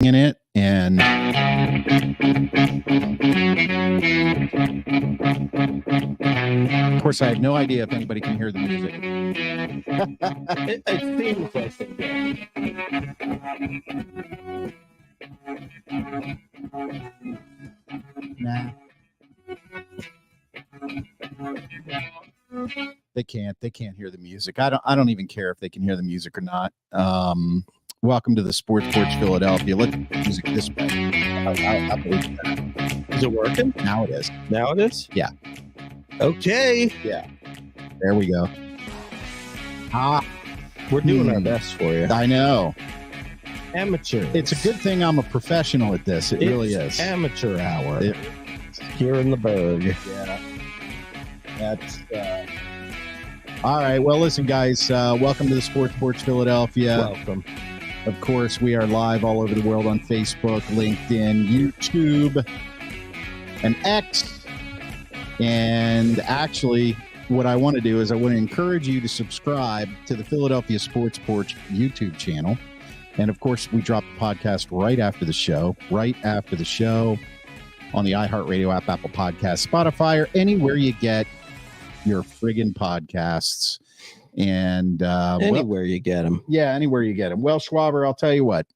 in it, and of course, I have no idea if anybody can hear the music. It seems like it. Nah. They can't hear the music. I don't even care if they can hear the music or not. Welcome to the Sports Porch Philadelphia. Let's put the music this way. Is it working? Now it is. Now it is? Yeah. Okay. Yeah. There we go. We're doing our best for you. I know. Amateur. It's a good thing I'm a professional at this. It really is. Amateur hour. It, here in the Berg. Yeah. That's all right. Well, listen, guys, welcome to the Sports Porch Philadelphia. Welcome. Of course, we are live all over the world on Facebook, LinkedIn, YouTube, and X. And actually, what I want to do is I want to encourage you to subscribe to the Philadelphia Sports Porch YouTube channel. And of course, we drop the podcast right after the show on the iHeartRadio app, Apple Podcasts, Spotify, or anywhere you get your friggin' podcasts. And anywhere you get them. Yeah, anywhere you get them. Well, Schwaber, I'll tell you what.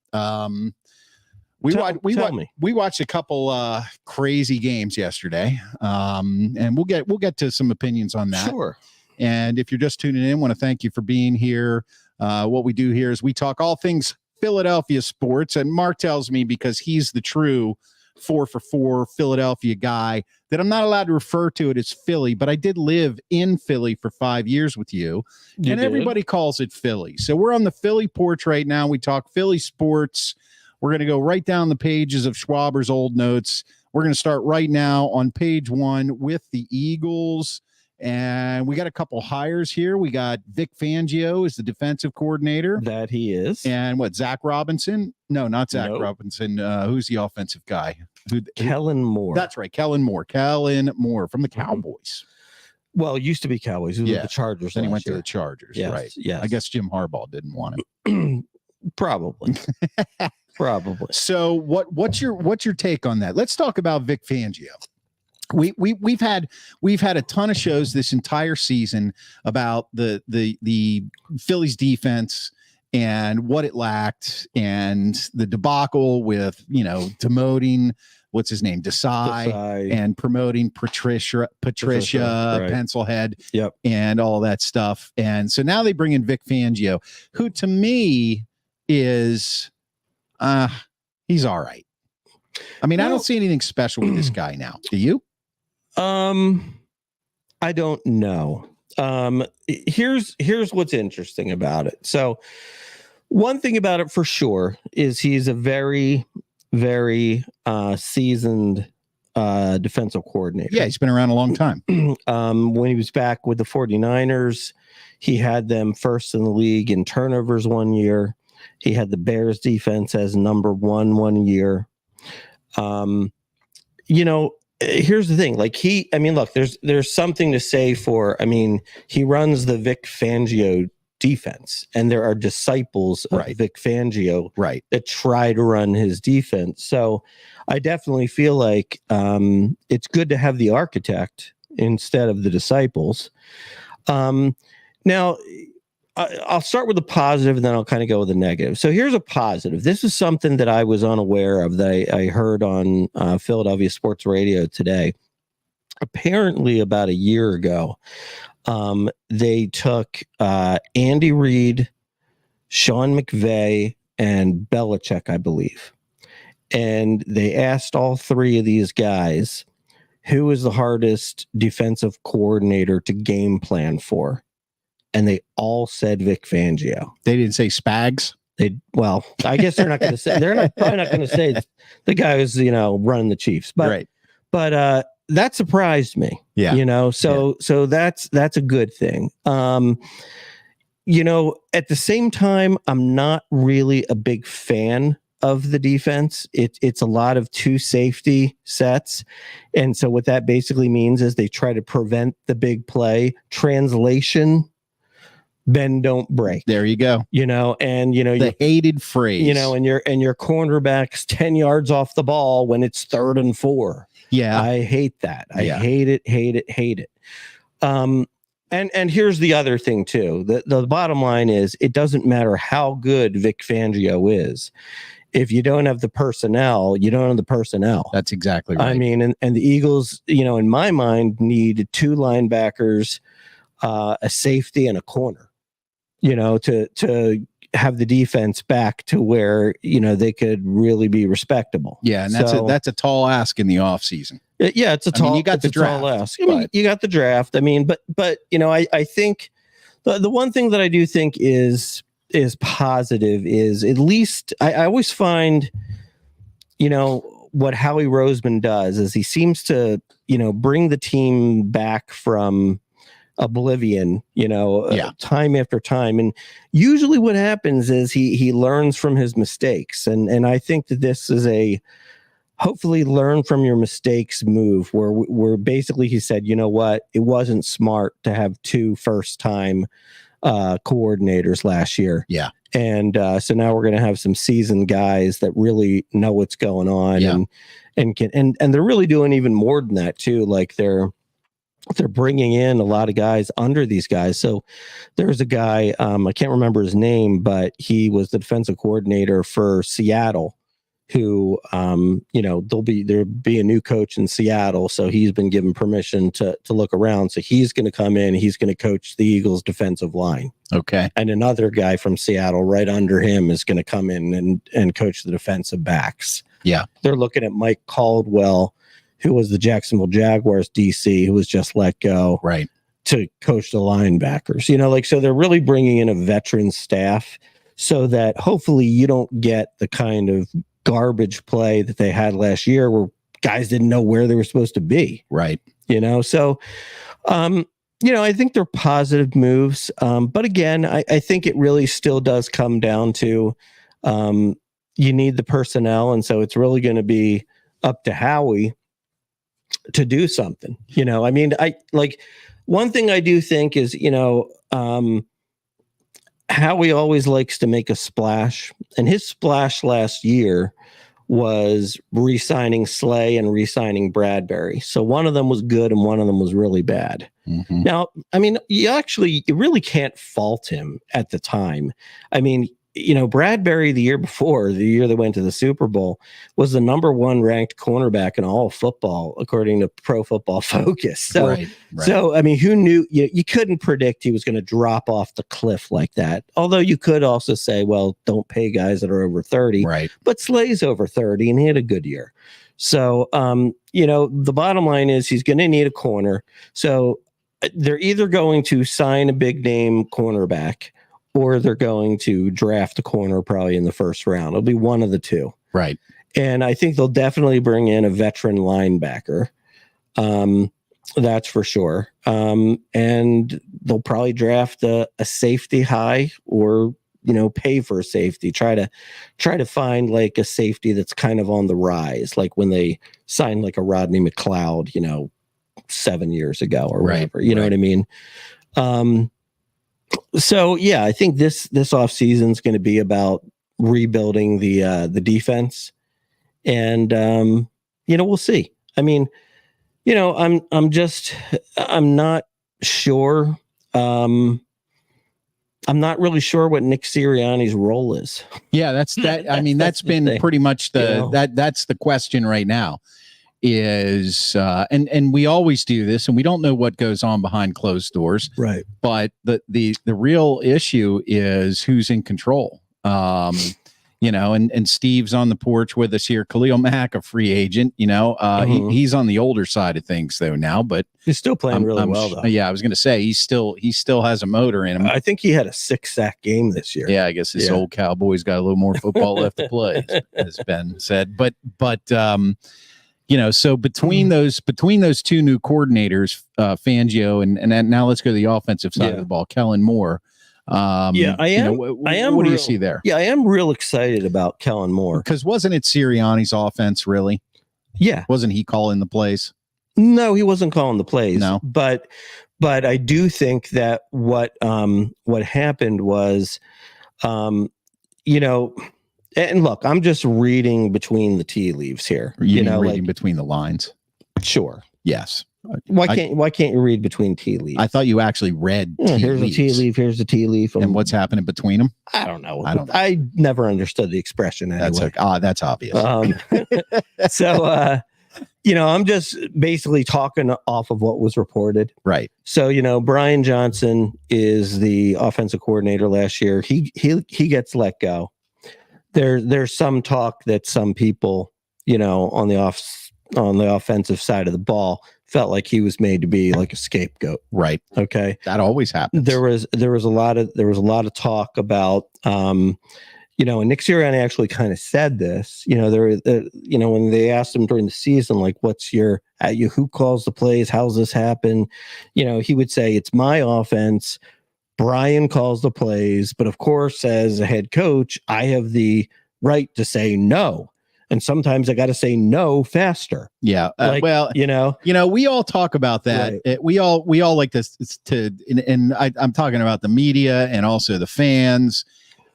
We watched a couple crazy games yesterday, and we'll get to some opinions on that. Sure. And if you're just tuning in, I want to thank you for being here. What we do here is we talk all things Philadelphia sports, and Mark tells me, because he's the true 4-for-4 Philadelphia guy, that I'm not allowed to refer to it as Philly, but I did live in Philly for 5 years with you and everybody calls it Philly. So we're on the Philly porch right now. We talk Philly sports. We're going to go right down the pages of Schwaber's old notes. We're going to start right now on page 1 with the Eagles. And we got a couple hires here. We got Vic Fangio as the defensive coordinator. That he is. And what, Zach Robinson? No, not Zach Robinson. Who's the offensive guy? Kellen Moore. That's right, Kellen Moore. Kellen Moore from the Cowboys. Well, it used to be Cowboys. He was with the Chargers. Then he went to the Chargers, yes, right? Yes. I guess Jim Harbaugh didn't want him. Probably. Probably. So what's your take on that? Let's talk about Vic Fangio. We've had a ton of shows this entire season about the Phillies defense and what it lacked, and the debacle with, demoting what's his name, Desai, and promoting Patricia right. Pencilhead, yep, and all that stuff. And so now they bring in Vic Fangio, who to me is he's all right. I mean, I don't see anything special with this guy now. Do you? I don't know. Here's what's interesting about it. So one thing about it for sure is he's a very, very seasoned defensive coordinator. Yeah, he's been around a long time. When he was back with the 49ers, he had them first in the league in turnovers one year. He had the Bears defense as number 1 year. Here's the thing. Look, there's something to say for, he runs the Vic Fangio defense, and there are disciples of Vic Fangio that try to run his defense. So I definitely feel like it's good to have the architect instead of the disciples. Now, I'll start with the positive, and then I'll kind of go with the negative. So here's a positive. This is something that I was unaware of that I heard on Philadelphia Sports Radio today. Apparently, about a year ago, they took Andy Reid, Sean McVay, and Belichick, I believe. And they asked all three of these guys, who is the hardest defensive coordinator to game plan for? And they all said Vic Fangio. They didn't say Spags. I guess they're not going to say. Probably not going to say the guy who's running the Chiefs. But that surprised me. Yeah. So that's a good thing. At the same time, I'm not really a big fan of the defense. It's a lot of 2 safety sets. And so what that basically means is they try to prevent the big play. Translation, bend don't break. There you go. And the hated phrase. And your cornerback's 10 yards off the ball when it's 3rd and 4. Yeah. I hate that. I hate it. And here's the other thing too. The bottom line is, it doesn't matter how good Vic Fangio is. If you don't have the personnel, you don't have the personnel. That's exactly right. I mean, and the Eagles, in my mind, need 2 linebackers, a safety, and a corner, to have the defense back to where, they could really be respectable. Yeah. And that's a tall ask in the offseason. Yeah, it's a tall. You got the draft. Ask. You got the draft. I mean, but I think the one thing that I do think is positive is, at least I always find, what Howie Roseman does is he seems to, bring the team back from oblivion, time after time. And usually what happens is he learns from his mistakes. And I think that this is hopefully learn from your mistakes move, where basically he said, you know what, it wasn't smart to have 2 first-time coordinators last year. Yeah. And so now we're going to have some seasoned guys that really know what's going on, and they're really doing even more than that too. Like they're bringing in a lot of guys under these guys. So there's a guy, I can't remember his name, but he was the defensive coordinator for Seattle, who, there'll be a new coach in Seattle. So he's been given permission to look around. So he's going to come in, he's going to coach the Eagles defensive line. Okay. And another guy from Seattle right under him is going to come in and coach the defensive backs. Yeah. They're looking at Mike Caldwell, who was the Jacksonville Jaguars DC, who was just let go. Right. To coach the linebackers, so they're really bringing in a veteran staff so that hopefully you don't get the kind of garbage play that they had last year where guys didn't know where they were supposed to be. Right. So, I think they're positive moves. But again, I think it really still does come down to, you need the personnel. And so it's really going to be up to Howie to do something, one thing I do think is, Howie always likes to make a splash, and his splash last year was re-signing Slay and re-signing Bradbury. So one of them was good and one of them was really bad. Mm-hmm. Now, I mean, you really can't fault him at the time. I mean, Bradbury the year before, the year they went to the Super Bowl, was the number 1 ranked cornerback in all of football, according to Pro Football Focus. So, right. So I mean, who knew? You couldn't predict he was going to drop off the cliff like that. Although you could also say, well, don't pay guys that are over 30. Right. But Slay's over 30 and he had a good year. So, the bottom line is he's going to need a corner. So they're either going to sign a big name cornerback, or they're going to draft a corner probably in the first round. It'll be one of the two. Right. And I think they'll definitely bring in a veteran linebacker. That's for sure. And they'll probably draft a safety high, or, pay for a safety. Try to find like a safety that's kind of on the rise, like when they signed like a Rodney McLeod, 7 years ago or whatever. You know what I mean? So yeah, I think this off season is going to be about rebuilding the defense, and we'll see. I mean, I'm not sure. I'm not really sure what Nick Sirianni's role is. Yeah, that's that. I mean, that's been pretty much that's the question right now. Is and we always do this, and we don't know what goes on behind closed doors, right? But the real issue is who's in control. And Steve's on the porch with us here. Khalil Mack, a free agent. He's on the older side of things though now, but he's still playing really well though. Yeah, I was going to say he still has a motor in him. I think he had a 6-sack game this year. Yeah, I guess this old Cowboy's got a little more football left to play, as Ben said. But so between those two new coordinators, Fangio and now let's go to the offensive side of the ball, Kellen Moore. I am. What do you see there? Yeah, I am real excited about Kellen Moore, because wasn't it Sirianni's offense really? Yeah, wasn't he calling the plays? No, he wasn't calling the plays. No, but But I do think that what happened was, you know, and look, I'm just reading between the tea leaves here. You mean reading between the lines? Sure. Yes. Why can't you read between tea leaves? I thought you actually read tea here's leaves. a tea leaf. Here's a tea leaf. And what's happening between them? I don't know. I don't know. I never understood the expression anyway. That's obvious. So, I'm just basically talking off of what was reported. Right. So, Brian Johnson is the offensive coordinator last year. He gets let go. There's some talk that some people, on the offensive side of the ball felt like he was made to be like a scapegoat. Right. Okay. That always happens. There was a lot of talk about, and Nick Sirianni actually kind of said this, when they asked him during the season, like, who calls the plays? How's this happen? He would say, it's my offense. Brian calls the plays. But of course, as a head coach, I have the right to say no. And sometimes I got to say no faster. Yeah. We all talk about that. Right. We all like this and I'm talking about the media and also the fans.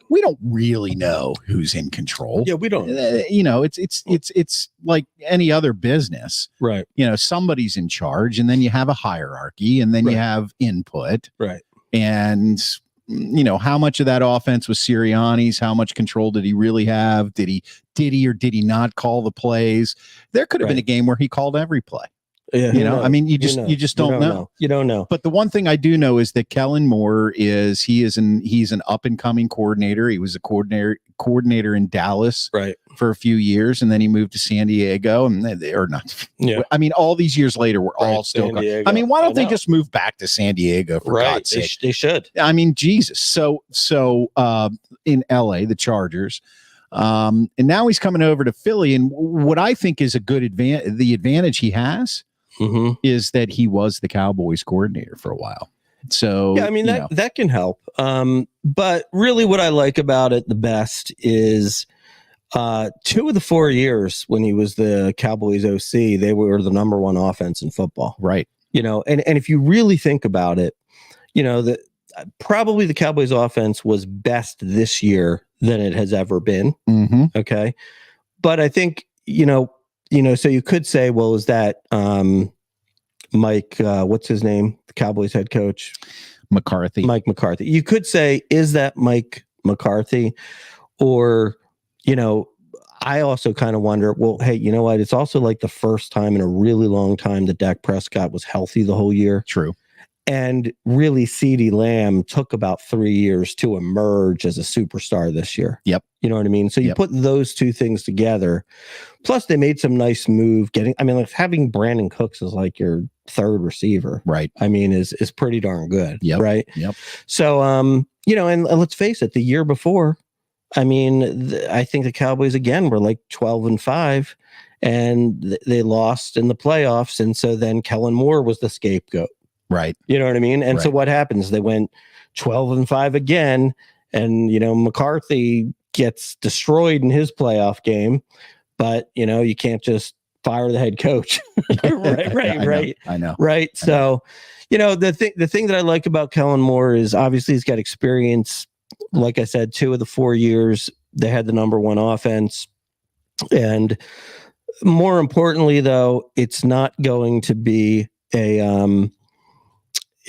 We don't really know who's in control. Yeah, we don't. It's like any other business. Right. Somebody's in charge, and then you have a hierarchy, and then you have input. Right. And how much of that offense was Sirianni's? How much control did he really have? Did he or did he not call the plays? There could have been a game where he called every play. Yeah, I mean, you just don't know. You don't know. But the one thing I do know is that Kellen Moore he's an up and coming coordinator. He was a coordinator in Dallas for a few years, and then he moved to San Diego, and or not. Yeah. I mean, all these years later, we're all still. I mean, why don't they just move back to San Diego for God's sake? They should. I mean, Jesus. So in LA, the Chargers. And now he's coming over to Philly, and what I think is a good advantage he has is that he was the Cowboys coordinator for a while. So yeah, I mean that can help. But really, what I like about it the best is 2 of the 4 years when he was the Cowboys OC, they were the number one offense in football. Right. And if you really think about it, that probably the Cowboys offense was best this year than it has ever been. Mm-hmm. Okay. But I think, so you could say, well, is that Mike, what's his name? The Cowboys head coach? McCarthy. Mike McCarthy. You could say, is that Mike McCarthy? Or, I also kind of wonder, well, hey, you know what? It's also like the first time in a really long time that Dak Prescott was healthy the whole year. True. And really, CeeDee Lamb took about 3 years to emerge as a superstar this year. Yep. You know what I mean? So you put those two things together. Plus, they made some nice move having Brandon Cooks as like your third receiver. Right. I mean, is pretty darn good. Yep. Right. Yep. So, and let's face it, the year before, I mean, I think the Cowboys again were like 12-5, and they lost in the playoffs. And so then Kellen Moore was the scapegoat. Right. You know what I mean? And so what happens? They went 12-5 again, and McCarthy gets destroyed in his playoff game, but you can't just fire the head coach. Right. I know. Right. So, the thing that I like about Kellen Moore is obviously he's got experience. Like I said, 2 of the 4 years they had the number one offense. And more importantly, though, it's not going to be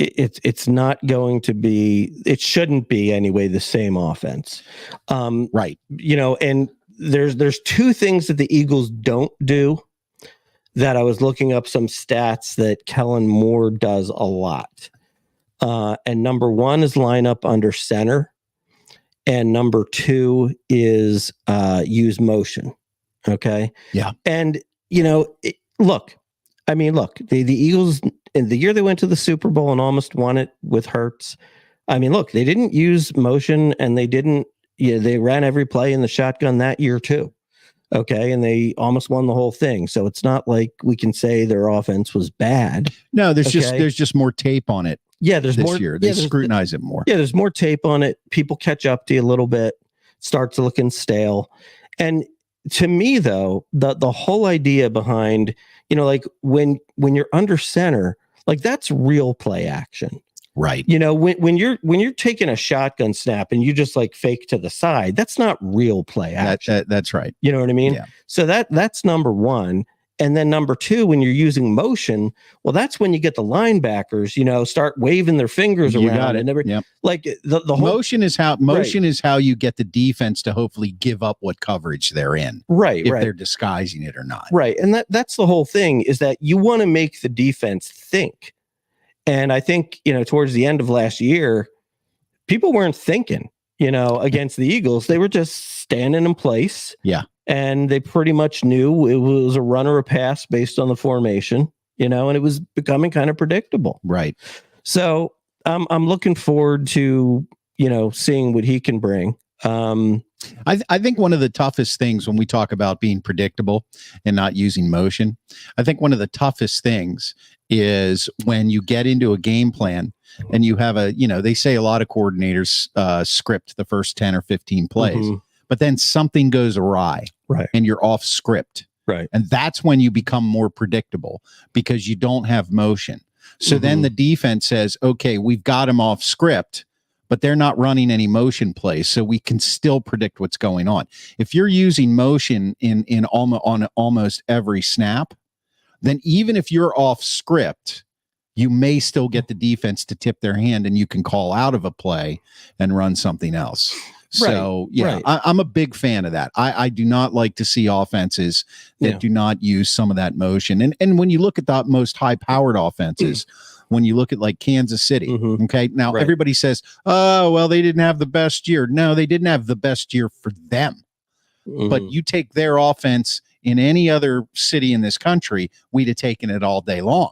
it shouldn't be anyway the same offense. Right. And there's 2 things that the Eagles don't do that I was looking up some stats that Kellen Moore does a lot. And number 1 is line up under center. And number 2 is use motion. Okay. Yeah. And, look, the Eagles, in the year they went to the Super Bowl and almost won it with Hurts, I mean, look, they didn't use motion, and they ran every play in the shotgun that year too. Okay. And they almost won the whole thing. So it's not like we can say their offense was bad. No, there's just more tape on it. Yeah. There's this more year. They scrutinize it more. Yeah. There's more tape on it. People catch up to you a little bit, starts looking stale. And to me, though, the whole idea behind, like when you're under center, Like that's real play action. Right. You know, when you're taking a shotgun snap and you just like fake to the side, that's not real play action. That's right. You know what I mean? Yeah. So that's number one. And then number two, when you're using motion, well, that's when you get the linebackers, you know, start waving their fingers You around got it. and everything. Yep. Like the whole Motion is how you get the defense to hopefully give up what coverage they're in. right, If right. they're disguising it or not. Right. And that's the whole thing, is that you want to make the defense think. And I think, you know, towards the end of last year, people weren't thinking, you know, against the Eagles. They were just standing in place. Yeah. And they pretty much knew it was a run or a pass based on the formation, you know, and it was becoming kind of predictable. Right. So I'm looking forward to, you know, seeing what he can bring. I think one of the toughest things when we talk about being predictable and not using motion, I think one of the toughest things is when you get into a game plan and you have they say a lot of coordinators script the first 10 or 15 plays, Mhm. but then something goes awry, Right. and you're off script. Right. And that's when you become more predictable because you don't have motion. So then Mhm. the defense says, okay, we've got him off script, but they're not running any motion plays, so we can still predict what's going on. If you're using motion on almost every snap, then even if you're off script, you may still get the defense to tip their hand, and you can call out of a play and run something else. So, right. I'm a big fan of that. I do not like to see offenses that do not use some of that motion. And when you look at the most high-powered offenses, when you look at like Kansas City, Mhm. okay, now Right. everybody says, oh, well, they didn't have the best year. No, they didn't have the best year for them. But Mhm. you take their offense in any other city in this country, we'd have taken it all day long.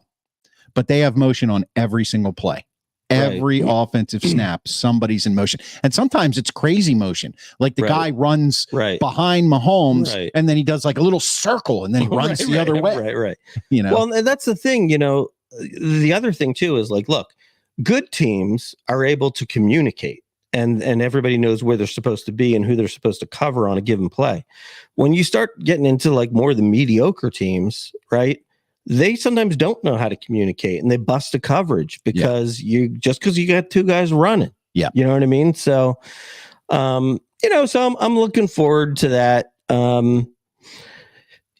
But they have motion on every single play. Every offensive snap, somebody's in motion. And sometimes it's crazy motion. Like the Right. guy runs Right. behind Mahomes, Right. and then he does like a little circle, and then he runs the other way. Right, right. You know? Well, and that's the thing, you know, the other thing too is like, look, good teams are able to communicate, and everybody knows where they're supposed to be and who they're supposed to cover on a given play. When you start getting into like more of the mediocre teams, right? They sometimes don't know how to communicate, and they bust a coverage because you got two guys running. Yeah. You know what I mean? So, you know, so I'm looking forward to that.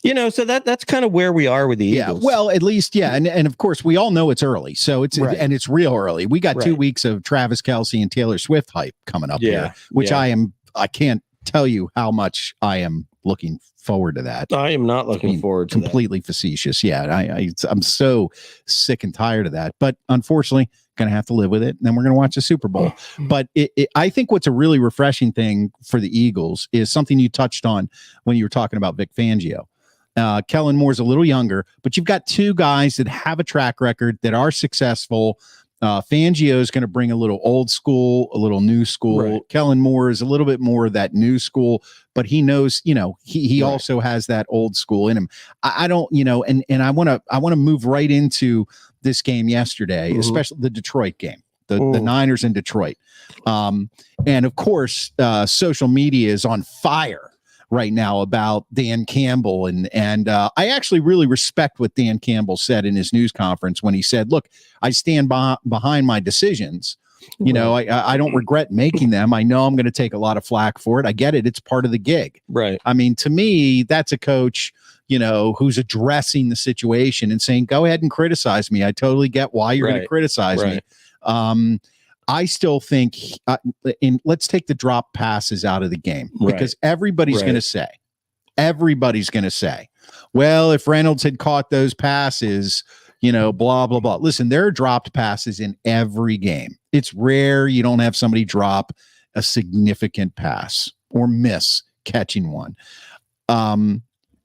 You know, so that's kind of where we are with the Eagles. Well, at least, and of course, we all know it's early, so it's Right. and it's real early. We got 2 Right. weeks of Travis Kelce and Taylor Swift hype coming up here, which Yeah. I can't tell you how much I am looking forward to that. I am not looking forward to that. Completely facetious. Yeah, I'm so sick and tired of that, but unfortunately, going to have to live with it. And then we're going to watch the Super Bowl. But I think what's a really refreshing thing for the Eagles is something you touched on when you were talking about Vic Fangio. Kellen Moore's a little younger, but you've got two guys that have a track record that are successful. Fangio is going to bring a little old school, a little new school. Right. Kellen Moore is a little bit more of that new school, but he knows, he Right. also has that old school in him. I don't, and I want to move right into this game yesterday, Mhm. especially the Detroit game, the Niners in Detroit. And of course, social media is on fire right now about Dan Campbell. And I actually really respect what Dan Campbell said in his news conference when he said, look, I stand behind my decisions. I don't regret making them. I know I'm going to take a lot of flack for it. I get it. It's part of the gig. Right. I mean, to me, that's a coach, who's addressing the situation and saying, go ahead and criticize me. I totally get why you're going to criticize me. I still think, let's take the drop passes out of the game because everybody's going to say, well, if Reynolds had caught those passes, blah, blah, blah. Listen, there are dropped passes in every game. It's rare you don't have somebody drop a significant pass or miss catching one.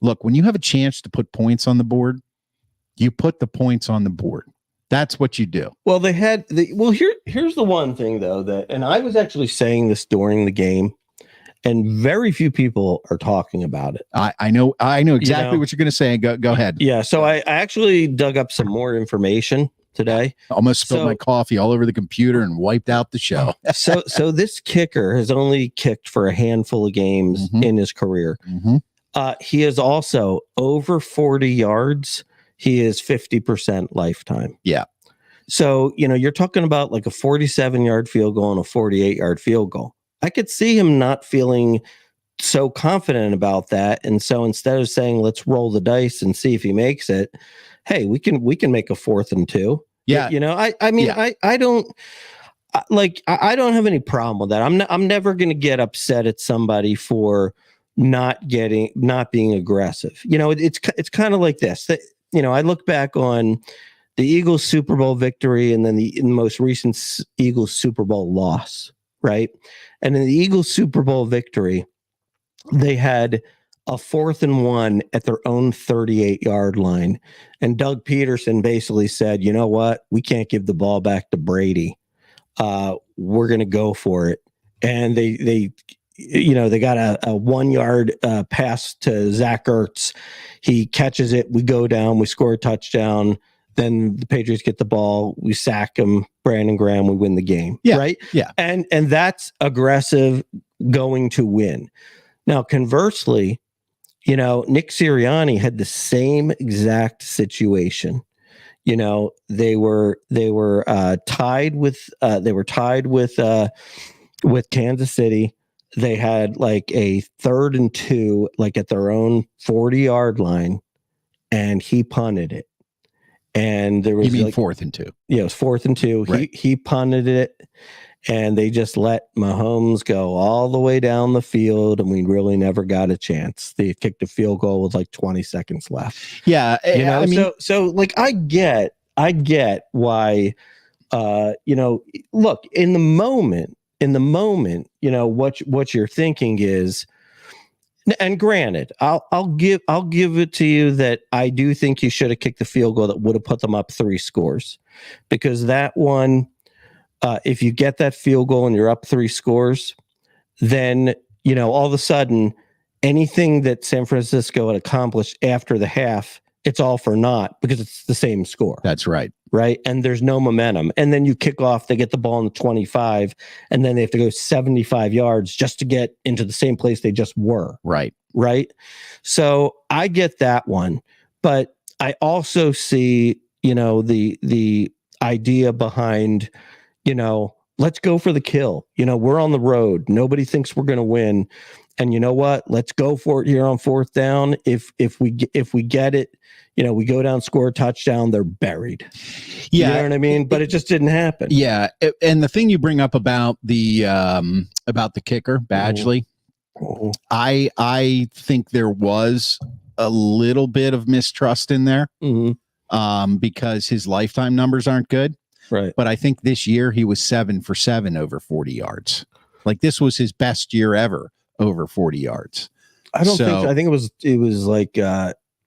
Look, when you have a chance to put points on the board, you put the points on the board. That's what you do. Well, here's the one thing though, and I was actually saying this during the game, and very few people are talking about it. I know exactly what you're going to say. Go ahead. Yeah. So I actually dug up some more information today. Almost spilled my coffee all over the computer and wiped out the show. so this kicker has only kicked for a handful of games in his career. He is also over 40 yards. He is 50% lifetime. Yeah. So, you're talking about like a 47-yard field goal and a 48-yard field goal. I could see him not feeling so confident about that. And so instead of saying, let's roll the dice and see if he makes it, hey, we can make a 4th and 2. Yeah. I don't have any problem with that. I'm never going to get upset at somebody for not being aggressive. It's kind of like this. I look back on the Eagles Super Bowl victory and then the most recent Eagles Super Bowl loss, right? And in the Eagles Super Bowl victory, they had a 4th and 1 at their own 38-yard line. And Doug Peterson basically said, you know what? We can't give the ball back to Brady. We're going to go for it. And they got a 1-yard pass to Zach Ertz. He catches it. We go down. We score a touchdown. Then the Patriots get the ball. We sack him. Brandon Graham. We win the game. Yeah, right. Yeah. And that's aggressive, going to win. Now, conversely, Nick Sirianni had the same exact situation. They were tied with Kansas City. They had like a 3rd and 2, like at their own 40-yard line, and he punted it. And there was, you mean 4th and 2? Yeah, it was 4th and 2. Right. He punted it. And they just let Mahomes go all the way down the field, and we really never got a chance. They kicked a field goal with like 20 seconds left. Yeah, so like I get why. Look, in the moment, what you're thinking is, and granted, I'll give it to you that I do think you should have kicked the field goal that would have put them up 3 scores, because that one. If you get that field goal and you're up 3 scores, then, all of a sudden, anything that San Francisco had accomplished after the half, it's all for naught because it's the same score. That's right. Right. And there's no momentum. And then you kick off, they get the ball in the 25, and then they have to go 75 yards just to get into the same place they just were. Right. Right. So I get that one. But I also see, the idea behind, let's go for the kill. We're on the road. Nobody thinks we're going to win. And you know what? Let's go for it here on 4th down. If we get it, we go down, score a touchdown, they're buried. Yeah. You know what I mean? But it just didn't happen. Yeah. And the thing you bring up about the kicker, Badgley, I think there was a little bit of mistrust in there, because his lifetime numbers aren't good. Right. But I think this year he was 7 for 7 over 40 yards. Like, this was his best year ever over 40 yards. I don't think so. I think it was like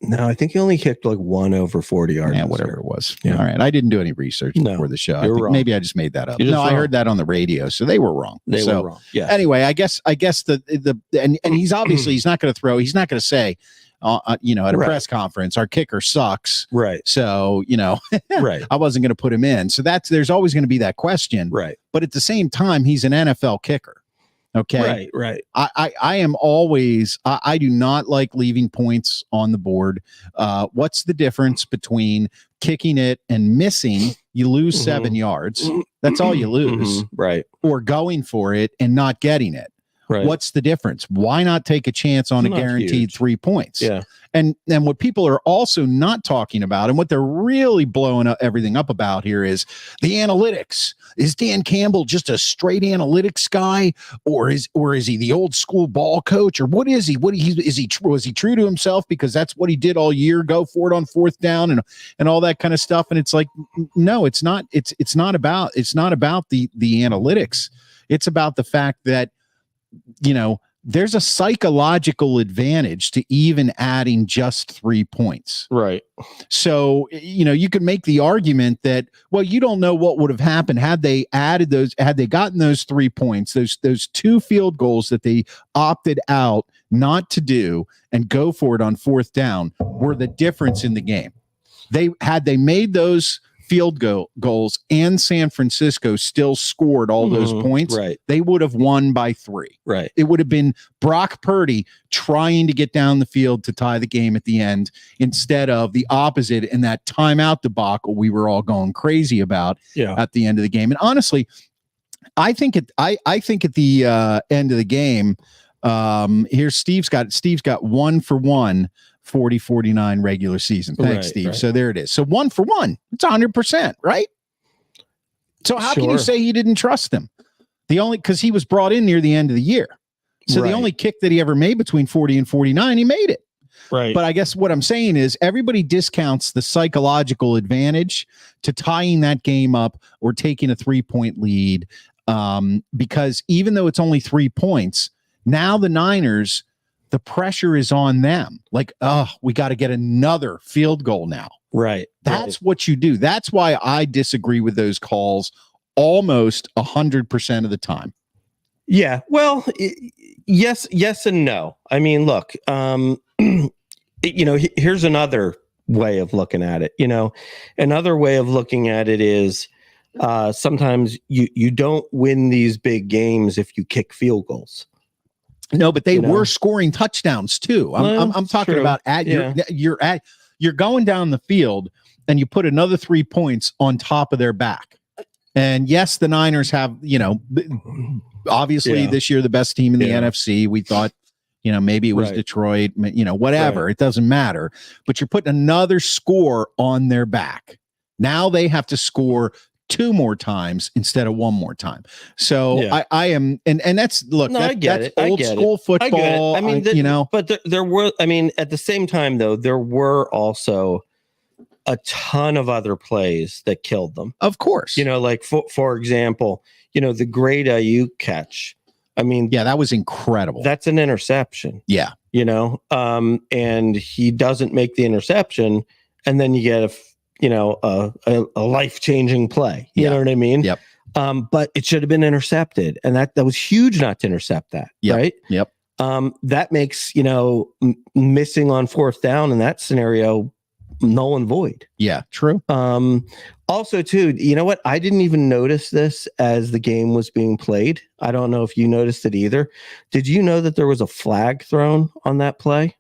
no, I think he only kicked like 1 over 40 yards. Yeah, whatever it was. Yeah. All right. I didn't do any research before the show. Maybe I just made that up. No, I heard that on the radio, so they were wrong. They were wrong. Yeah. Anyway, I guess and he's obviously he's not going to say at a press conference, our kicker sucks. Right. So, right. I wasn't going to put him in. So there's always going to be that question. Right. But at the same time, he's an NFL kicker. Okay. Right. I am always, I do not like leaving points on the board. What's the difference between kicking it and missing? You lose 7 yards. That's all you lose. Right. Or going for it and not getting it. Right. What's the difference? Why not take a chance on a guaranteed 3 points? Yeah. And what people are also not talking about, and what they're really blowing up everything up about here, is the analytics. Is Dan Campbell just a straight analytics guy, or is he the old school ball coach, or what is he? Was he true to himself because that's what he did all year? Go for it on 4th down and all that kind of stuff. And it's like, no, it's not. It's not about the analytics. It's about the fact that, there's a psychological advantage to even adding just 3 points. Right. So, you could make the argument that, well, you don't know what would have happened had they gotten those 3 points, those 2 field goals that they opted out not to do and go for it on 4th down were the difference in the game. They made those goals and San Francisco still scored all those points, right, they would have won by 3. right. It would have been Brock Purdy trying to get down the field to tie the game at the end instead of the opposite in that timeout debacle we were all going crazy about at the end of the game. And honestly, I think at the end of the game, here's Steve's got 1 for 1, 40-49 regular season. Thanks, Steve. Right. So there it is. So 1 for 1. It's 100%, right? So how can you say he didn't trust him? Because he was brought in near the end of the year. So the only kick that he ever made between 40 and 49, he made it. Right. But I guess what I'm saying is everybody discounts the psychological advantage to tying that game up or taking a 3-point lead. Because even though it's only 3 points, now the Niners, the pressure is on them. Like, we got to get another field goal now. Right. That's what you do. That's why I disagree with those calls almost 100% of the time. Yeah. Well, yes and no. I mean, look, here's another way of looking at it. Another way of looking at it is sometimes you don't win these big games if you kick field goals. No, but they were scoring touchdowns too. I'm talking about you're going down the field and you put another 3 points on top of their back. And yes, the Niners have, obviously this year the best team in the NFC. We thought, maybe it was Detroit, whatever. It doesn't matter. But you're putting another score on their back. Now they have to score 2 more times instead of 1 more time. So I am, and that's old school football. I mean, but there were, at the same time though, there were also a ton of other plays that killed them. Of course. Like for example, the great Ayuk catch. I mean, that was incredible. That's an interception. Yeah. And he doesn't make the interception, and then you get a life-changing play. You know what I mean? Yep. But it should have been intercepted, and that was huge not to intercept that. Right? Yep. That makes missing on 4th down in that scenario null and void. Yeah, true. Also, too, you know what? I didn't even notice this as the game was being played. I don't know if you noticed it either. Did you know that there was a flag thrown on that play,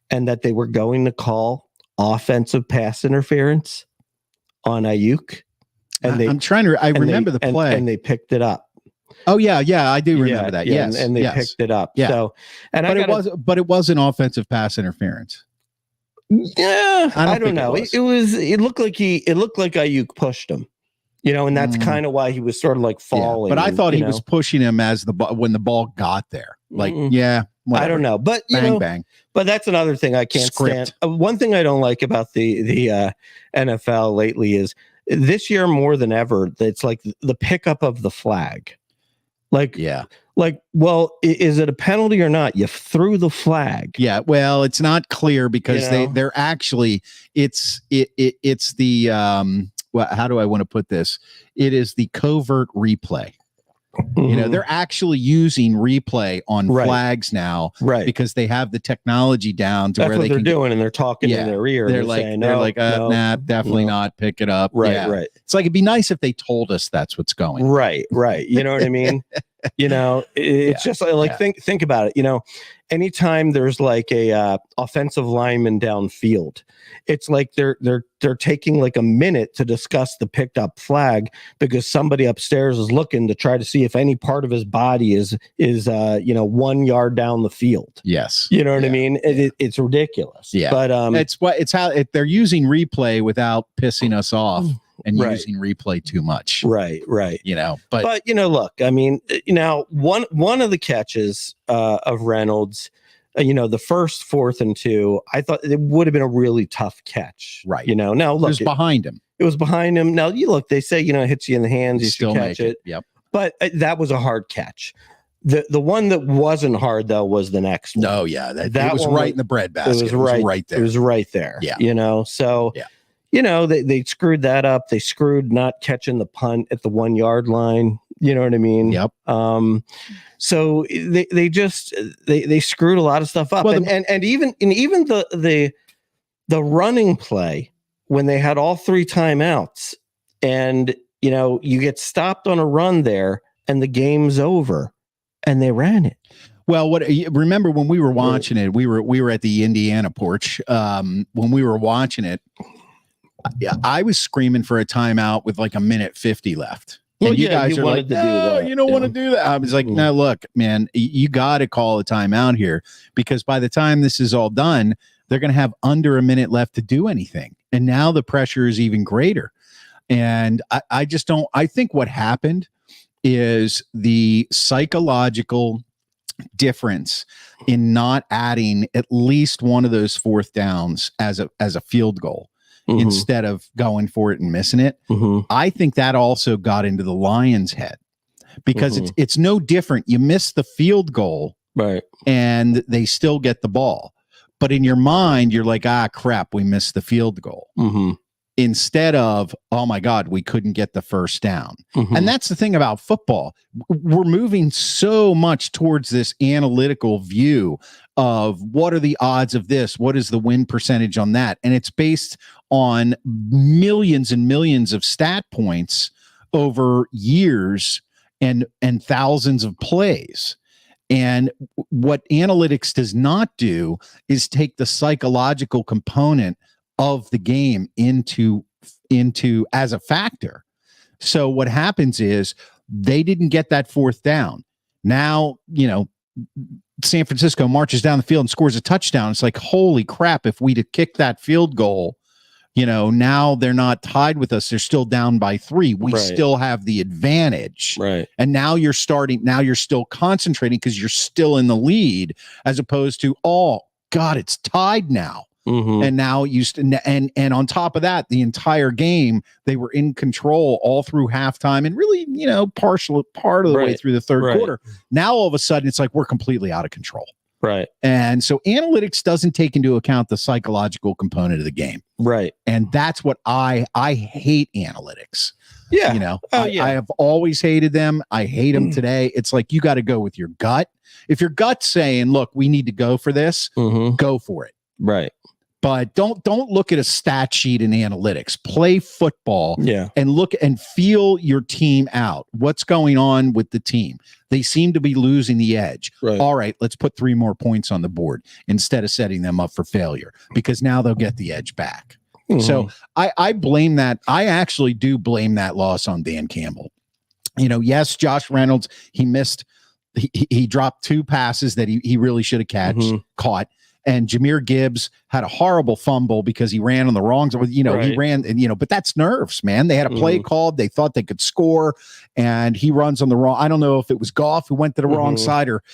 and that they were going to call offensive pass interference on Ayuk? And I remember the play, and they picked it up. Oh yeah, I do remember that. Yes, and they picked it up. Yeah. So, but it was an offensive pass interference. Yeah, I don't know. It looked like Ayuk pushed him. And that's kind of why he was sort of like falling. But I thought he was pushing him as when the ball got there. Like, whatever. I don't know. But bang. But that's another thing I can't stand. One thing I don't like about the NFL lately is this year more than ever, it's like the pickup of the flag. Well, is it a penalty or not? You threw the flag. Yeah, well, it's not clear because they're actually it's the how do I want to put this? It is the covert replay. They're actually using replay on flags now, because they have the technology down to That's where what they're doing, and they're talking in their ear. They're saying, nah, definitely not. Pick it up. Right. It's like it'd be nice if they told us that's what's going. Right. You know what I mean? It's just like think about it. Anytime there's like a offensive lineman downfield, it's like they're taking like a minute to discuss the picked up flag because somebody upstairs is looking to try to see if any part of his body is 1 yard down the field. Yes, you know what I mean. It's ridiculous. Yeah, but it's how they're using replay without pissing us off. And using replay too much. Right. But look, I mean, one of the catches of Reynolds, the first 4th and 2, I thought it would have been a really tough catch. Right. Now look, it was behind him. It was behind him. Now you look, they say, it hits you in the hands, you still catch it. Yep. But that was a hard catch. The one that wasn't hard though was the next one. Oh yeah, that was right in the breadbasket. It was right there. It was right there. Yeah. So they screwed that up. They screwed not catching the punt at the 1 yard line. You know what I mean? Yep. So they screwed a lot of stuff up. Well, and even the running play when they had all 3 timeouts and, you get stopped on a run there and the game's over and they ran it. Well, remember when we were watching it, we were at the Indiana Porch. When we were watching it, I was screaming for a timeout with like a minute 50 left. And you guys are like, no, you don't want to do that. I was like, no, look, man, you got to call a timeout here, because by the time this is all done, they're going to have under a minute left to do anything. And now the pressure is even greater. And I just don't, I think what happened is the psychological difference in not adding at least one of those fourth downs as a field goal. Instead of going for it and missing it. I think that also got into the Lions' head, because it's no different. You miss the field goal, right, and they still get the ball. But in your mind, you're like, crap, we missed the field goal. Instead of, oh my God, we couldn't get the first down. And that's the thing about football. We're moving so much towards this analytical view of what are the odds of this? What is the win percentage on that? And it's based on millions and millions of stat points over years and thousands of plays. And what analytics does not do is take the psychological component of the game into as a factor. So what happens is they didn't get that fourth down. Now, San Francisco marches down the field and scores a touchdown. It's like, holy crap, if we'd have kicked that field goal, now they're not tied with us. They're still down by 3. We still have the advantage. Right. And now you're still concentrating because you're still in the lead, as opposed to, oh God, it's tied now. And now and on top of that, the entire game, they were in control all through halftime and really, part of the way through the third quarter. Now, all of a sudden, it's like we're completely out of control. Right. And so analytics doesn't take into account the psychological component of the game. Right. And that's what I hate analytics. Yeah. I have always hated them. I hate them today. It's like, you got to go with your gut. If your gut's saying, look, we need to go for this, go for it. Right. But don't look at a stat sheet in analytics. Play football and look and feel your team out. What's going on with the team? They seem to be losing the edge. Right. All right, let's put 3 more points on the board instead of setting them up for failure, because now they'll get the edge back. So I blame that. I actually do blame that loss on Dan Campbell. Yes, Josh Reynolds, he missed. He dropped 2 passes that he really should have caught. And Jahmyr Gibbs had a horrible fumble because he ran on the wrong side. He ran, and but that's nerves, man. They had a play called. They thought they could score, and he runs on the wrong. I don't know if it was Goff who went to the wrong side or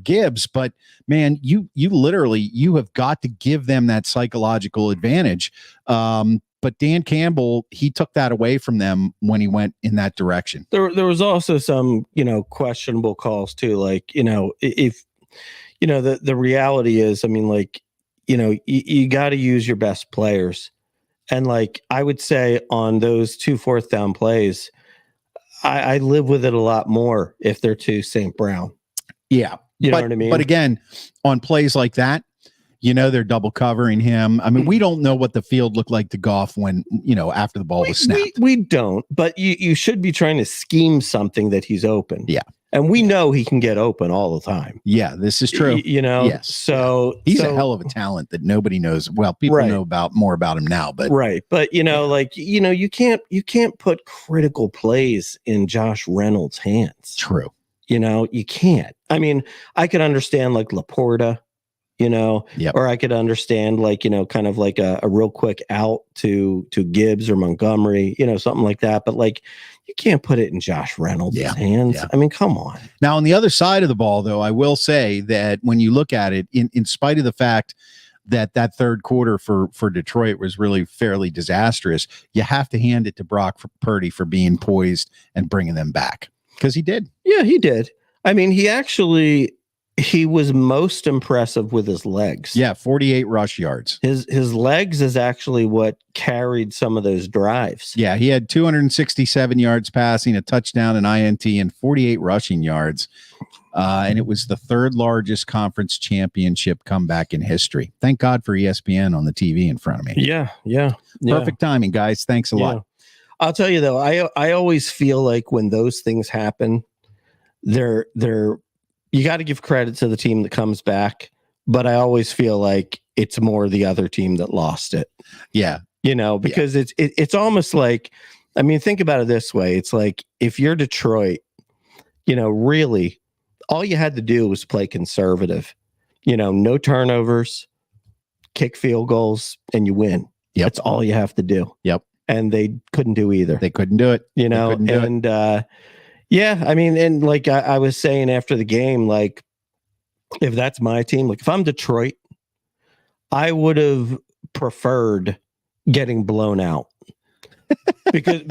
Gibbs, but man, you have got to give them that psychological advantage. But Dan Campbell, he took that away from them when he went in that direction. There was also some, questionable calls too. Like, if the reality is, I mean, like, you got to use your best players. And like, I would say on those 2 fourth down plays, I live with it a lot more if they're to St. Brown. Yeah. You know what I mean? But again, on plays like that, they're double covering him. I mean, we don't know what the field looked like to Goff when, after the ball was snapped. We don't, but you should be trying to scheme something that he's open. Yeah. And we know he can get open all the time. Yeah, this is true. Yes. So he's a hell of a talent that nobody knows. Well, people know more about him now, but But you can't put critical plays in Josh Reynolds' hands. True. You can't. I mean, I could understand like Laporta, or I could understand like, kind of like a real quick out to Gibbs or Montgomery, something like that. But like, you can't put it in Josh Reynolds' hands. Yeah. I mean, come on. Now, on the other side of the ball, though, I will say that when you look at it, in spite of the fact that third quarter for Detroit was really fairly disastrous, you have to hand it to Brock Purdy for being poised and bringing them back, because he did. Yeah, he did. I mean, he actually, he was most impressive with his legs. Yeah, 48 rush yards. His legs is actually what carried some of those drives. Yeah, he had 267 yards passing, a touchdown, an INT, and 48 rushing yards. And it was the third largest conference championship comeback in history. Thank God for ESPN on the TV in front of me. Yeah. Perfect timing, guys. Thanks a lot. I'll tell you though, I always feel like when those things happen, they're you got to give credit to the team that comes back, but I always feel like it's more the other team that lost it. Yeah. Because it's almost like, I mean, think about it this way. It's like if you're Detroit, really all you had to do was play conservative, no turnovers, kick field goals, and you win. Yep. That's all you have to do. Yep. And they couldn't do either. They couldn't do it. Yeah, I mean, and like I was saying after the game, like if that's my team, like if I'm Detroit, I would have preferred getting blown out because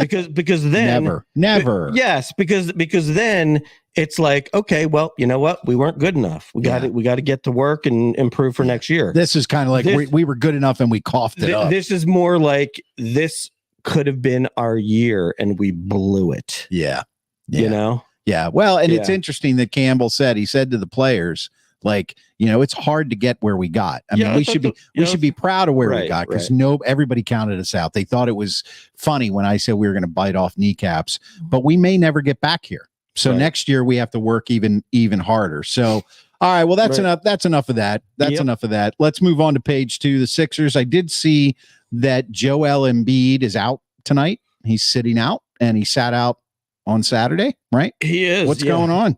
then never. Yes, because then it's like, okay, well, you know what? We weren't good enough. We got to get to work and improve for next year. This is kind of like we were good enough and we coughed it up. This is more like this could have been our year and we blew it. Yeah. Yeah. Well, and it's interesting that Campbell said to the players, like, it's hard to get where we got. I mean, we should be proud of where we got because everybody counted us out. They thought it was funny when I said we were going to bite off kneecaps, but we may never get back here. So next year we have to work even harder. So, all right, well, that's enough. That's enough of that. Enough of that. Let's move on to page 2. The Sixers. I did see that Joel Embiid is out tonight. He's sitting out, and he sat out on Saturday, right? He is. What's going on?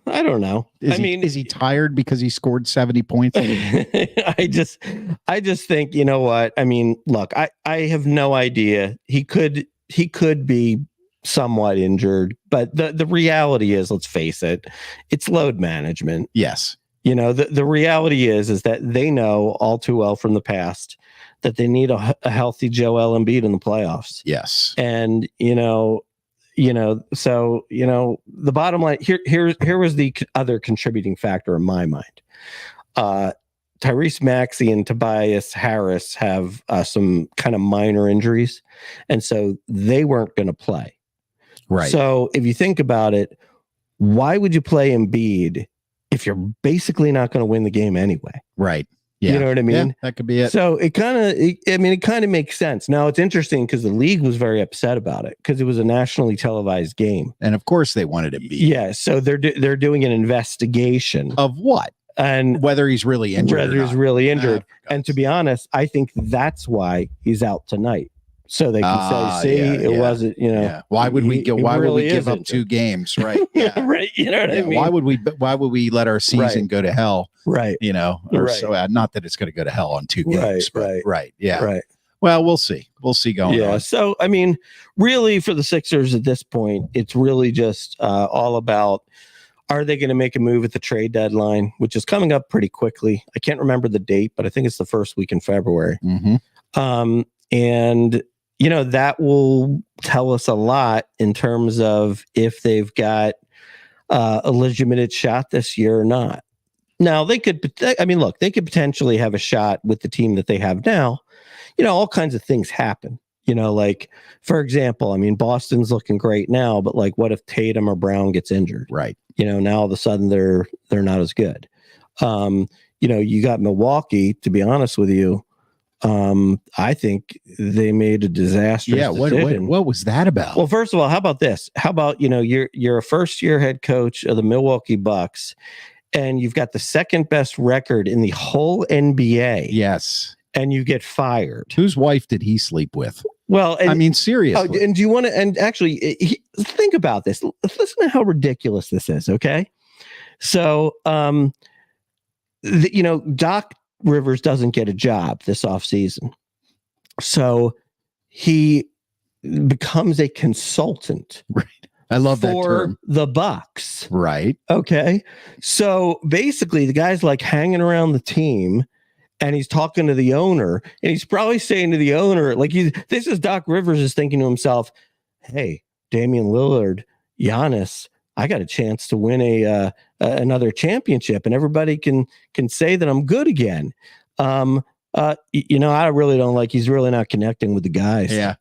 I don't know. Is he tired because he scored 70 points? I just think, you know what? I mean, look, I have no idea. He could be somewhat injured, but the reality is, let's face it, it's load management. Yes. The reality is that they know all too well from the past that they need a healthy Joel Embiid in the playoffs. Yes. And, so, the bottom line here was the other contributing factor in my mind. Tyrese Maxey and Tobias Harris have some kind of minor injuries. And so they weren't going to play. Right. So if you think about it, why would you play Embiid if you're basically not going to win the game anyway? Right. Yeah. You know what I mean? Yeah, that could be it. So it kind of makes sense. Now it's interesting because the league was very upset about it because it was a nationally televised game. And of course they wanted to be. Yeah. So they're doing an investigation of what? And whether he's really injured. And to be honest, I think that's why he's out tonight. So they can say, it wasn't, Why would we give up 2 games? Right. Yeah. Right. You know what I mean? Why would we let our season go to hell? Right. So not that it's going to go to hell on 2 games, but right. Yeah. Right. Well, we'll see. We'll see going on. So, I mean, really for the Sixers at this point, it's really just all about, are they going to make a move at the trade deadline, which is coming up pretty quickly? I can't remember the date, but I think it's the first week in February. Mm-hmm. And that will tell us a lot in terms of if they've got a legitimate shot this year or not. Now, they could potentially have a shot with the team that they have now. All kinds of things happen. Like, for example, I mean, Boston's looking great now, but like, what if Tatum or Brown gets injured? Right. Now all of a sudden they're not as good. You got Milwaukee, to be honest with you. I think they made a disastrous decision. What was that about? Well, first of all, how about this? How about, you're a first-year head coach of the Milwaukee Bucks, and you've got the second best record in the whole NBA. Yes. And you get fired. Whose wife did he sleep with? Well, I mean, seriously. And do you want to? And actually, think about this. Listen to how ridiculous this is. Okay, so Doc Rivers doesn't get a job this offseason, so he becomes a consultant. Right. I love that term. For the Bucks. Right. Okay. So basically, the guy's like hanging around the team. And he's talking to the owner, and he's probably saying to the owner, like, this is Doc Rivers is thinking to himself, hey, Damian Lillard, Giannis, I got a chance to win another championship, and everybody can say that I'm good again. I really don't like. He's really not connecting with the guys. Yeah.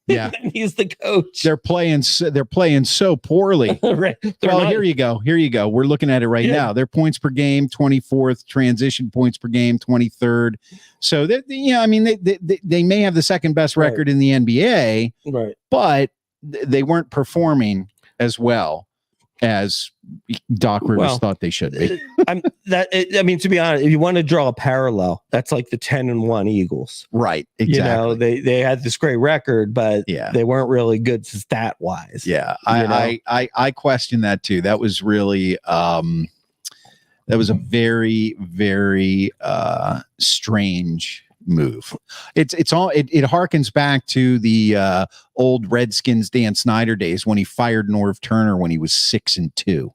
Yeah. He's the coach. They're playing so poorly. Right. Here you go. We're looking at it right now. Their points per game, 24th, transition points per game, 23rd. So they may have the second best record in the NBA, right? But they weren't performing as well as Doc Rivers thought they should be. To be honest, if you want to draw a parallel, that's like the 10-1 Eagles. Right. Exactly. They had this great record, but yeah, they weren't really good stat wise. Yeah. I question that too. That was really, that was a very, very strange move. It harkens back to the old Redskins Dan Snyder days when he fired Norv Turner when he was 6-2.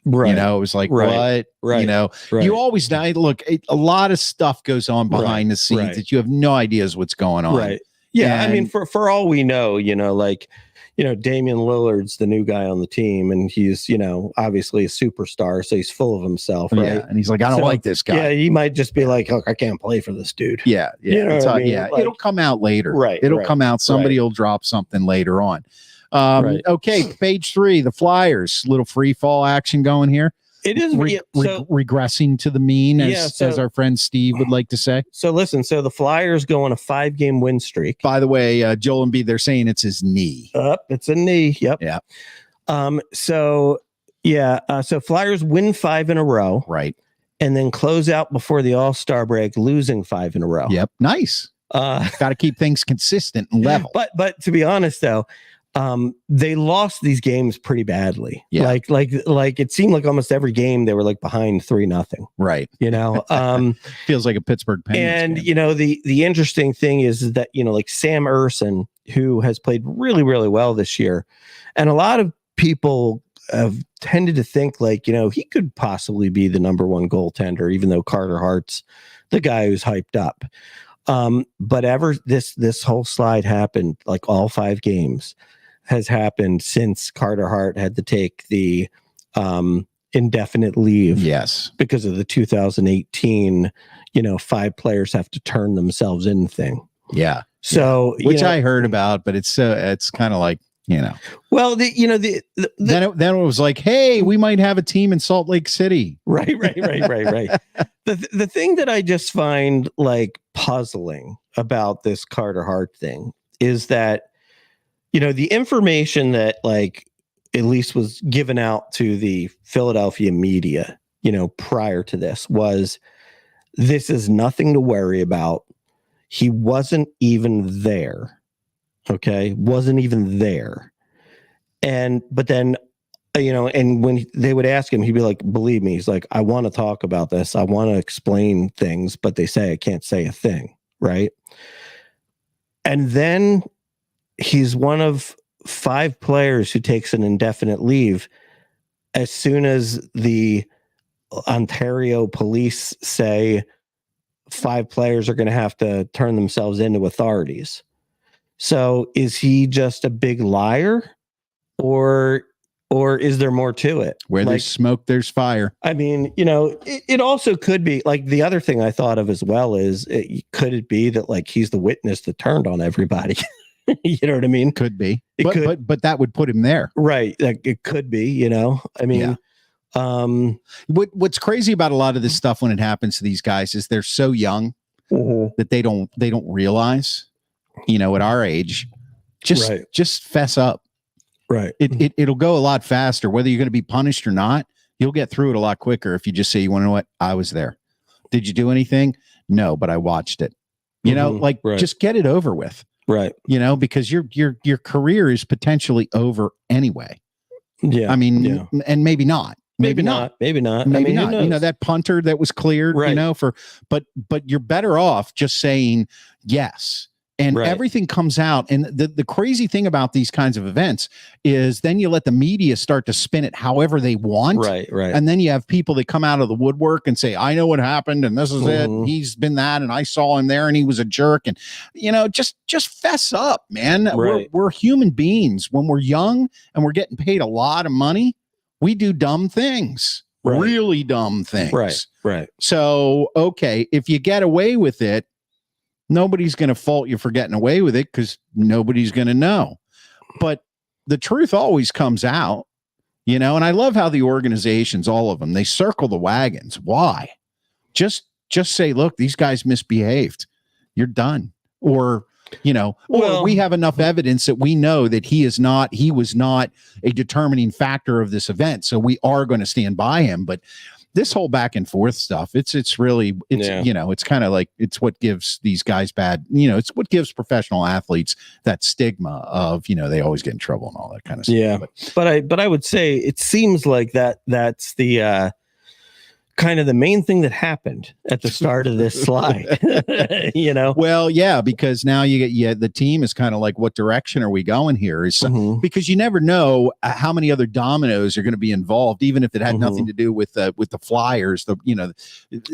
Right. It was like, what? Right. You always know. Look, a lot of stuff goes on behind the scenes that you have no idea what's going on. Right. Yeah. And for all we know, Damian Lillard's the new guy on the team, and he's, obviously a superstar, so he's full of himself, right? Yeah, and he's like, I don't like this guy. Yeah, he might just be like, look, I can't play for this dude. Yeah. It'll come out later. Right. It'll come out. Somebody will drop something later on. Okay, page 3, the Flyers. Little free fall action going here. It is regressing to the mean, as our friend Steve would like to say. So listen, the Flyers go on a 5-game win streak. By the way, Joel Embiid, they're saying it's his knee. It's a knee. Yep. Yeah. So Flyers win 5 in a row. Right. And then close out before the All-Star break, losing 5 in a row. Yep. Nice. Got to keep things consistent and level. But to be honest, though, they lost these games pretty badly. Yeah. Like it seemed like almost every game they were like behind 3-0. Right. Feels like a Pittsburgh Penguins and game. The interesting thing is that, like Sam Urson, who has played really, really well this year, and a lot of people have tended to think like, he could possibly be the number 1 goaltender, even though Carter Hart's the guy who's hyped up. But ever this whole slide happened, like all 5 games has happened since Carter Hart had to take the indefinite leave. Yes. Because of the 2018, 5 players have to turn themselves in thing. Yeah. So, which I heard about, but it's kind of like, well, then it was like, hey, we might have a team in Salt Lake City. Right. The thing that I just find like puzzling about this Carter Hart thing is that, the information that like at least was given out to the Philadelphia media, prior to this is nothing to worry about. He wasn't even there. Okay. Wasn't even there. But then, and when they would ask him, he'd be like, believe me, he's like, I want to talk about this. I want to explain things, but they say I can't say a thing. Right. And then he's one of 5 players who takes an indefinite leave as soon as the Ontario police say 5 players are going to have to turn themselves into authorities. So is he just a big liar, or is there more to it? Where there's smoke, there's fire. I mean, it also could be like the other thing I thought of as well is could it be that like he's the witness that turned on everybody? You know what I mean? Could be. But that would put him there. Right. Like it could be, I mean, what's crazy about a lot of this stuff when it happens to these guys is they're so young that they don't realize, at our age, just fess up. Right. It'll go a lot faster, whether you're going to be punished or not. You'll get through it a lot quicker if you just say, you want to know what? I was there. Did you do anything? No, but I watched it. Just get it over with. Right. Because your career is potentially over anyway. Yeah. I mean, and maybe not. Maybe not. That punter that was cleared, but you're better off just saying yes. And Right. everything comes out. And the crazy thing about these kinds of events is then you let the media start to spin it however they want. Right. And then you have people that come out of the woodwork and say, I know what happened, and this is it. And Mhm. he's been that, and I saw him there, and he was a jerk. And just fess up, man. Right. We're human beings. When we're young and we're getting paid a lot of money, we do dumb things. Right. Really dumb things. Right. So, okay, if you get away with it, nobody's going to fault you for getting away with it because nobody's going to know. But the truth always comes out, and I love how the organizations, all of them, they circle the wagons. Why? Just say, look, these guys misbehaved. You're done. Or we have enough evidence that we know that he was not a determining factor of this event. So we are going to stand by him. But this whole back and forth stuff, it's kind of like, it's what gives these guys it's what gives professional athletes that stigma of, they always get in trouble and all that kind of stuff. Yeah. But I would say it seems like that's the kind of the main thing that happened at the start of this slide. Well, yeah, because now you get the team is kind of like, what direction are we going here? Because you never know how many other dominoes are going to be involved, even if it had nothing to do with the Flyers.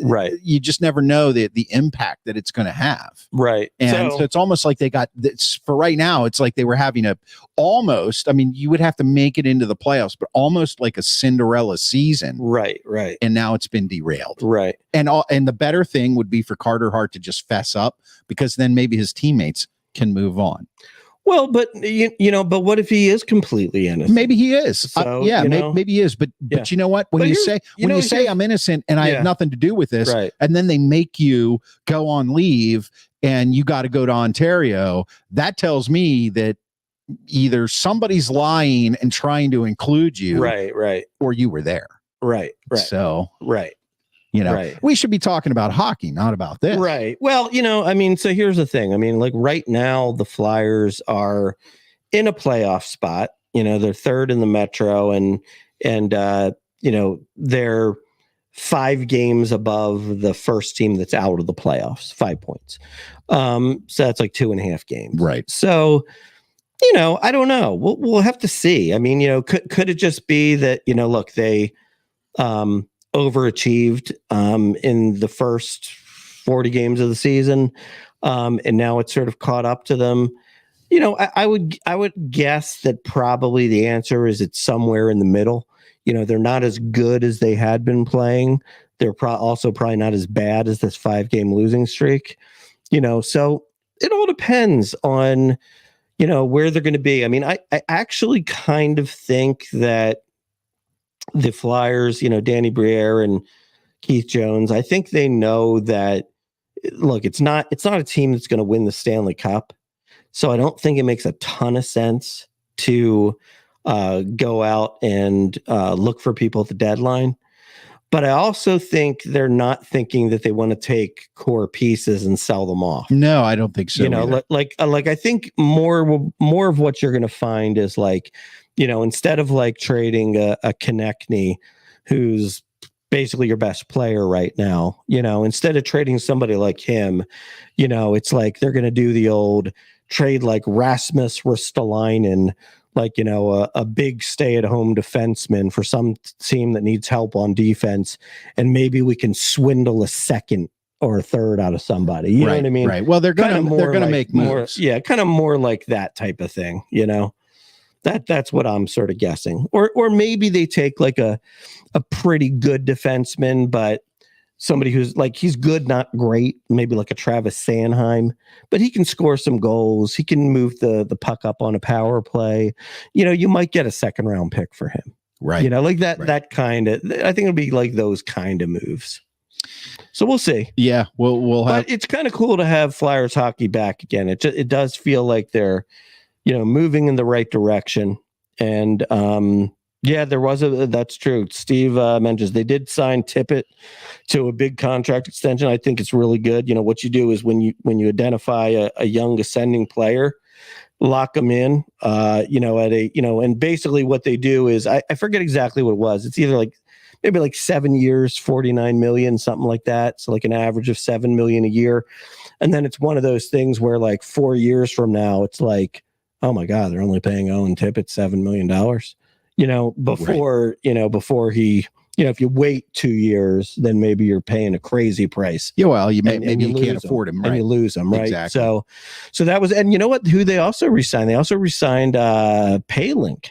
Right. You just never know the impact that it's going to have. Right. And so it's almost like they got this for right now. It's like they were having you would have to make it into the playoffs, but almost like a Cinderella season. Right. And now it's been derailed. Right. And the better thing would be for Carter Hart to just fess up, because then maybe his teammates can move on. Well, but but what if he is completely innocent? Maybe he is. So, maybe he is. But you know what? When you say I'm innocent and I have nothing to do with this, right, and then they make you go on leave and you got to go to Ontario, that tells me that either somebody's lying and trying to include you, right, or you were there. Right. So, right. We should be talking about hockey, not about this. Right. Well, so here's the thing. Like right now, the Flyers are in a playoff spot. They're third in the Metro, and they're 5 games above the first team that's out of the playoffs, 5 points. So that's like 2.5 games. Right. So, I don't know. We'll have to see. Could it just be that, look, they overachieved in the first 40 games of the season, and now it's sort of caught up to them. I would guess that probably the answer is it's somewhere in the middle. They're not as good as they had been playing. They're also probably not as bad as this 5-game losing streak. So it all depends on where they're going to be. I actually kind of think that the Flyers, Danny Briere and Keith Jones, I think they know that, look, it's not a team that's going to win the Stanley Cup. So I don't think it makes a ton of sense to go out and look for people at the deadline. But I also think they're not thinking that they want to take core pieces and sell them off. No, I don't think so. Like I think more of what you're going to find is like, instead of like trading a Konechny, who's basically your best player right now, instead of trading somebody like him, it's like they're going to do the old trade like Rasmus Ristolainen, like, a big stay-at-home defenseman for some team that needs help on defense, and maybe we can swindle a second or a third out of somebody. You know what I mean? Right. Well, they're gonna make moves. More, kind of more like that type of thing. That's what I'm sort of guessing. Or maybe they take like a pretty good defenseman, but somebody who's like, he's good, not great, maybe like a Travis Sanheim, but he can score some goals. He can move the puck up on a power play. You might get a 2nd round pick for him. Right. Like that, that kind of, I think it'll be like those kind of moves. So we'll see. Yeah. We'll have, but it's kind of cool to have Flyers hockey back again. It does feel like they're, moving in the right direction. And, yeah, that's true. Steve mentions they did sign Tippett to a big contract extension. I think it's really good. What you do is when you identify a young ascending player, lock them in, and basically what they do is, I forget exactly what it was. It's either like maybe like 7 years, 49 million, something like that. So like an average of 7 million a year. And then it's one of those things where like 4 years from now, it's like, oh my God, they're only paying Owen Tippett $7 million, before he, if you wait 2 years, then maybe you're paying a crazy price. Yeah, well, maybe you can't afford him, right? And you lose him, right? Exactly. So that was, and you know what? Who they also resigned? They also resigned Palink,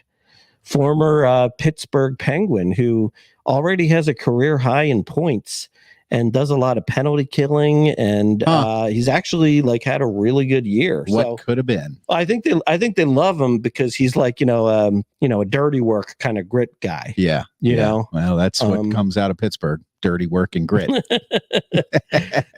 former Pittsburgh Penguin, who already has a career high in points and does a lot of penalty killing, and he's actually like had a really good year. What could have been? I think they love him because he's like a dirty work kind of grit guy. Yeah, you know. Well, that's what comes out of Pittsburgh: dirty work and grit.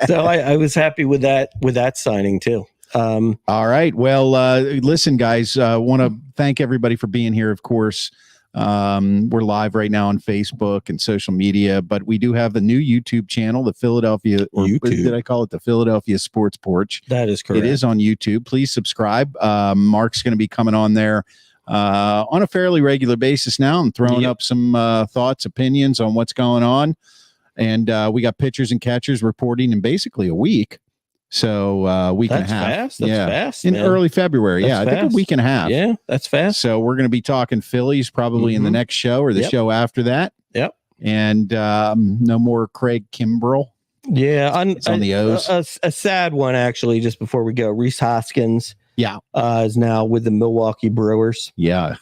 So I was happy with that signing too. All right. Well, listen, guys. Want to thank everybody for being here. Of course. We're live right now on Facebook and social media, but we do have the new YouTube channel, the Philadelphia, or YouTube. did I call it the Philadelphia Sports Porch? That is correct. It is on YouTube. Please subscribe. Mark's going to be coming on there on a fairly regular basis now and throwing up some thoughts, opinions on what's going on. And we got pitchers and catchers reporting in basically a week. So week and a half. Fast. That's fast. In man. early February. That's I think a week and a half. Yeah, that's fast. So we're going to be talking Phillies probably in the next show or the show after that. Yep. And no more Craig Kimbrell. Yeah, it's on the O's. A sad one actually. Just before we go, Rhys Hoskins. Yeah, is now with the Milwaukee Brewers. Yeah,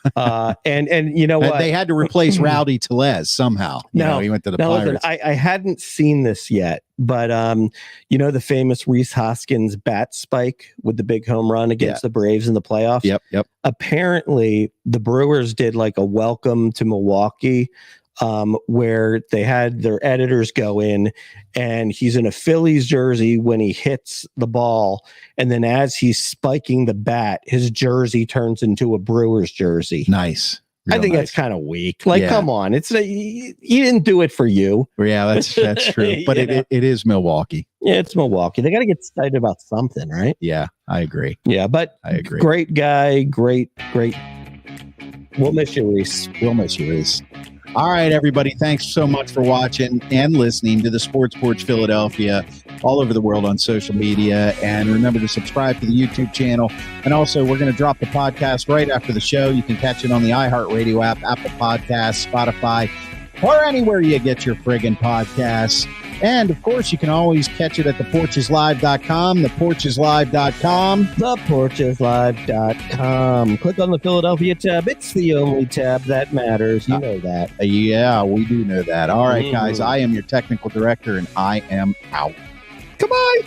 and you know what? They had to replace Rowdy Tellez somehow. He went to the Pirates. Listen, I hadn't seen this yet, but the famous Rhys Hoskins bat spike with the big home run against the Braves in the playoffs. Yep. Apparently, the Brewers did like a welcome to Milwaukee. Where they had their editors go in, and he's in a Phillies jersey when he hits the ball, and then as he's spiking the bat, his jersey turns into a Brewers jersey. Nice. I think that's kind of weak. Like, come on, he didn't do it for you. Yeah, that's true. But it is Milwaukee. Yeah, it's Milwaukee. They got to get excited about something, right? Yeah, I agree. Yeah, but I agree. Great guy, great. We'll miss you, Reese. We'll miss you, Reese. All right, everybody. Thanks so much for watching and listening to the Sports Porch Philadelphia all over the world on social media. And remember to subscribe to the YouTube channel. And also, we're going to drop the podcast right after the show. You can catch it on the iHeartRadio app, Apple Podcasts, Spotify, or anywhere you get your friggin' podcasts. And, of course, you can always catch it at theporcheslive.com, theporcheslive.com. Theporcheslive.com. Click on the Philadelphia tab. It's the only tab that matters. You know that. Yeah, we do know that. All right, guys, I am your technical director, and I am out. Goodbye.